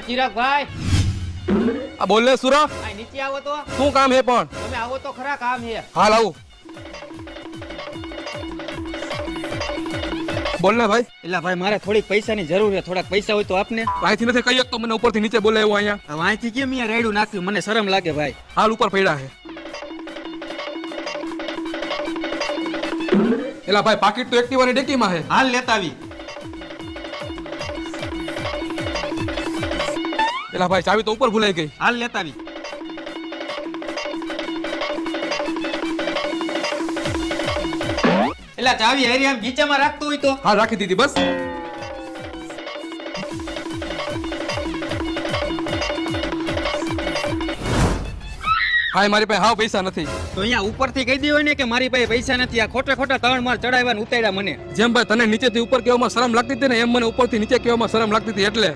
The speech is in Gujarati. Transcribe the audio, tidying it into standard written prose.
ચિરાગભાઈ આ બોલ ને સુરા, આ નીચે આવો તો. શું કામ હે પણ? તમે આવો તો ખરા, કામ છે. હાલ આવું. બોલ ને ભાઈ. એટલે ભાઈ મારે થોડીક પૈસાની જરૂર છે, થોડાક પૈસા હોય તો આપને. અહીંથી નથી કહી શકતો, મને ઉપરથી નીચે બોલે એવું અહીંયા. હવે અહીંથી કેમ અહીંયા રેડું નાખ્યું, મને શરમ લાગે ભાઈ. હાલ ઉપર પડ્યા છે. એલા ભાઈ પાકીટ તો એક્ટિવાની ડેકીમાં છે. હાલ લેતા આવી. એલા ભાઈ ચાવી તો ઉપર ભૂલાઈ ગઈ. હાલ લેતા આવી. એટલે ચાવી હારી આમ ગીચામાં રાખતો હોય તો. હા રાખી દીધી બસ. હા મારી પાસે હાવ પૈસા નથી. તો અહીંયા ઉપરથી કહી દેવાય ને કે મારી પાસે પૈસા નથી. આ ખોટા ખોટા ત્રણ માર ચડાવ્યા ને ઉતાર્યા મને. જેમ ભાઈ તને નીચેથી ઉપર કહેવામાં શરમ લાગતી હતી ને, એમ મને ઉપરથી નીચે કહેવામાં શરમ લાગતી હતી એટલે.